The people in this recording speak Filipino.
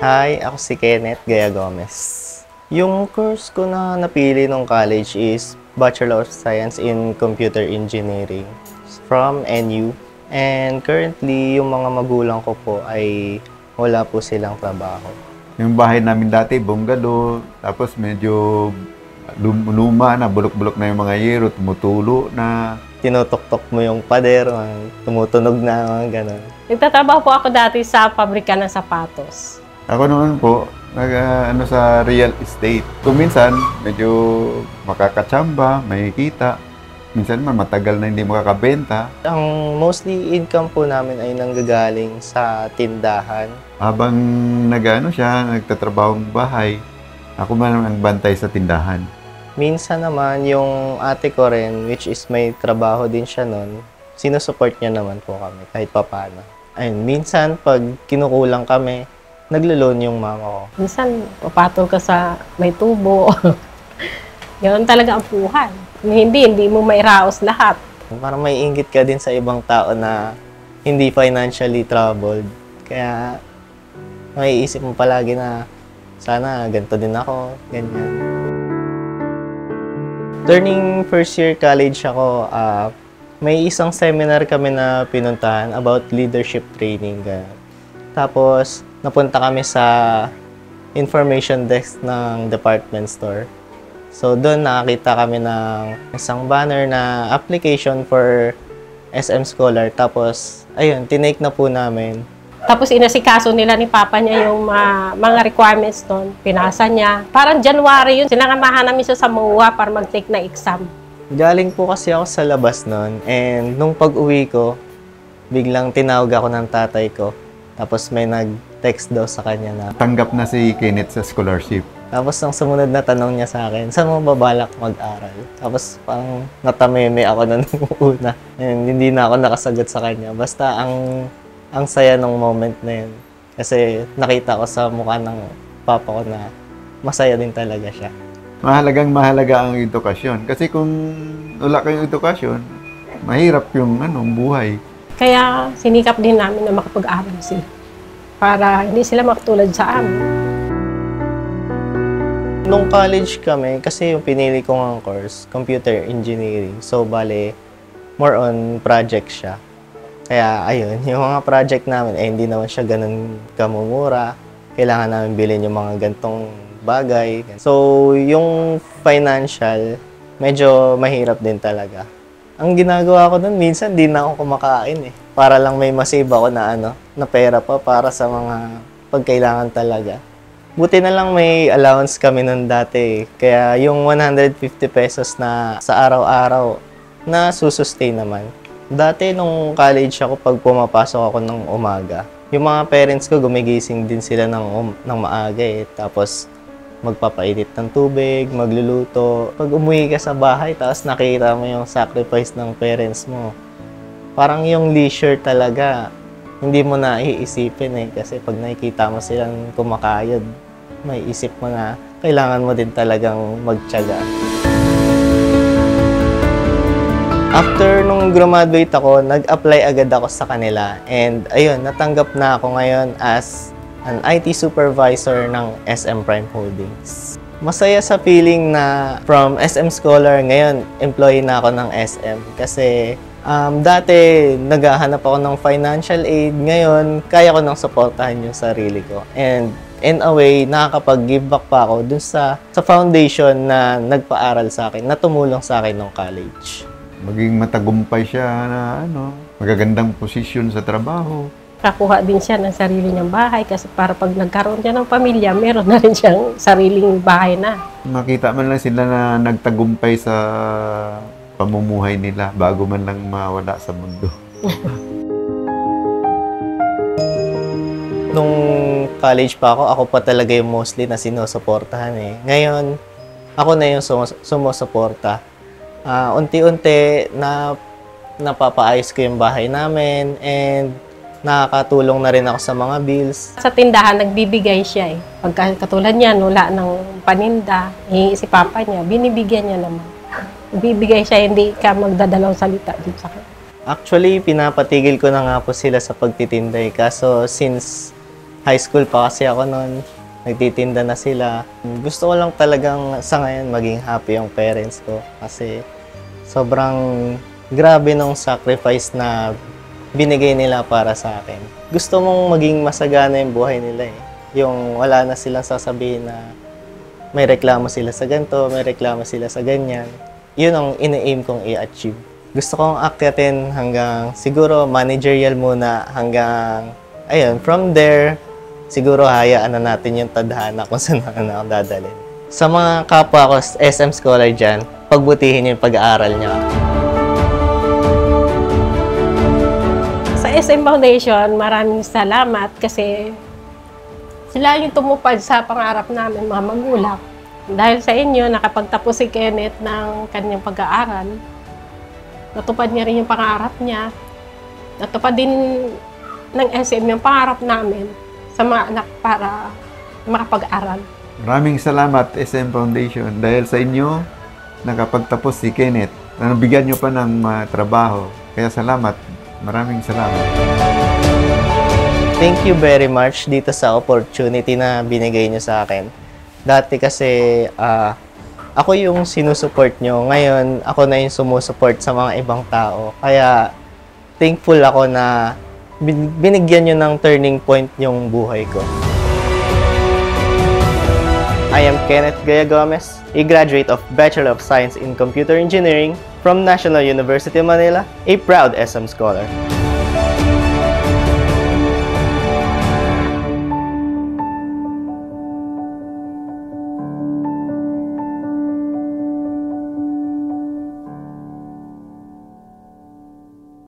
Hi, ako si Kenneth Gaya Gomez. Yung course ko na napili nung college is Bachelor of Science in Computer Engineering from NU. And currently, yung mga magulang ko po ay wala po silang trabaho. Yung bahay namin dati, bungalow, tapos medyo luma na, bulok-bulok na yung mga yero, tumutulo na. Tinutok-tok mo yung pader, tumutunog na, mga ganun. Nagtatrabaho po ako dati sa pabrika ng sapatos. Ako naman po, sa real estate. Kung minsan, medyo makakatsamba, may kita. Minsan man, matagal na hindi makakabenta. Ang mostly income po namin ay nanggagaling sa tindahan. Habang nagtatrabaho ng bahay, ako man ang bantay sa tindahan. Minsan naman, yung ate ko rin, which is may trabaho din siya nun, sinusupport niya naman po kami kahit papano. Ayun, minsan pag kinukulang kami, naglo-loan yung mama ko. Minsan, papatol ka sa may tubo. Ganoon talaga ang buhay. Kung hindi mo mairaos lahat. Parang may inggit ka din sa ibang tao na hindi financially troubled. Kaya, maiisip mo palagi na sana ganito din ako, ganyan. Turning first year college ako, may isang seminar kami na pinuntahan about leadership training. Tapos, napunta kami sa information desk ng department store. So, doon nakakita kami ng isang banner na application for SM Scholar. Tapos, ayun, tinake na po namin. Tapos inasikaso nila ni Papa niya yung mga requirements doon. Pinasa niya. Parang January yun. Sinangamahan namin siya sa MOA para mag-take na exam. Galing po kasi ako sa labas noon. And nung pag-uwi ko, biglang tinawag ako ng tatay ko. Tapos may nag-text daw sa kanya na Tanggap na si Kenneth sa scholarship. Tapos ang sumunod na tanong niya sa akin, saan mo babalak mag-aral? Tapos parang natameme ako na nung una. And hindi na ako nakasagot sa kanya. Basta ang saya ng moment na yun. Kasi nakita ko sa mukha ng papa ko na masaya din talaga siya. Mahalaga ang edukasyon. Kasi kung wala kayong edukasyon, mahirap yung buhay. Kaya sinikap din namin na makapag-aral sila. Para hindi sila makatulad sa amin. Nung college kami, kasi yung pinili ko ng course, computer engineering. So, bale, more on project siya. Kaya, ayun, yung mga project namin, hindi naman siya ganun kamumura. Kailangan namin bilhin yung mga gantong bagay. So, yung financial, medyo mahirap din talaga. Ang ginagawa ko dun, minsan di na ako kumakain eh. Para lang may masave ako na pera pa para sa mga pagkailangan talaga. Buti na lang may allowance kami nun dati. Kaya yung 150 pesos na sa araw-araw na susustain naman. Dati nung college ako, pag pumapasok ako ng umaga, yung mga parents ko gumigising din sila ng maaga eh. Tapos magpapainit ng tubig, magluluto. Pag umuwi ka sa bahay, tapos nakita mo yung sacrifice ng parents mo, parang yung leisure talaga, hindi mo na iisipin eh. Kasi pag nakikita mo silang kumakayod, may isip mo na kailangan mo din talagang magtiyaga. After nung graduate ako, nag-apply agad ako sa kanila. And ayun, natanggap na ako ngayon as an IT supervisor ng SM Prime Holdings. Masaya sa feeling na from SM Scholar, ngayon employee na ako ng SM. Kasi dati naghahanap ako ng financial aid, ngayon kaya ko nang suportahan yung sarili ko. And in a way, nakakapag-give back pa ako dun sa foundation na nagpaaral sa akin, na tumulong sa akin ng college. Maging matagumpay siya na magagandang posisyon sa trabaho. Kakuha din siya ng sarili niyang bahay kasi para pag nagkaroon siya ng pamilya, meron na rin siyang sariling bahay na. Makita man lang sila na nagtagumpay sa pamumuhay nila bago man lang mawala sa mundo. Nung college pa ako pa talaga yung mostly na sinusuportahan eh. Ngayon, ako na yung sumusuporta. Unti-unti na napapaayos ko yung bahay namin and nakakatulong na rin ako sa mga bills. Sa tindahan, nagbibigay siya eh. Pagka katulad niya, wala ng paninda, hihingi si Papa niya, binibigyan niya naman. Bibigay siya, hindi ka magdadalawang salita dito sa kanya. Actually, pinapatigil ko na nga po sila sa pagtitinda eh. Kaso since High school pa kasi ako noon. Nagtitinda na sila. Gusto ko lang talagang sa ngayon maging happy yung parents ko. Kasi sobrang grabe nung sacrifice na binigay nila para sa akin. Gusto mong maging masagana yung buhay nila eh. Yung wala na silang sasabihin na may reklamo sila sa ganito, may reklamo sila sa ganyan. Yun ang ina-aim kong i-achieve. Gusto kong akyatin hanggang siguro managerial muna hanggang ayun, from there siguro hayaan na natin yung tadhana kung saan na ako dadalhin. Sa mga kapwa ko SM scholar dyan, pagbutihin yung pag-aaral niya. Sa SM Foundation, maraming salamat kasi sila yung tumupad sa pangarap namin, mga magulang. Dahil sa inyo, nakapagtapos si Kenneth ng kanyang pag-aaral. Natupad niya rin yung pangarap niya. Natupad din ng SM yung pangarap namin sa mga anak para makapag-aral. Maraming salamat SM Foundation dahil sa inyo nakapagtapos si Kenneth. Nabigyan nyo pa ng trabaho. Kaya salamat. Maraming salamat. Thank you very much dito sa opportunity na binigay niyo sa akin. Dati kasi ako yung sinusuport nyo. Ngayon, ako na yung sumusuport sa mga ibang tao. Kaya, thankful ako na binigyan nyo ng turning point yung buhay ko. I am Kenneth Gaya Gomez, a graduate of Bachelor of Science in Computer Engineering from National University of Manila, a proud SM scholar.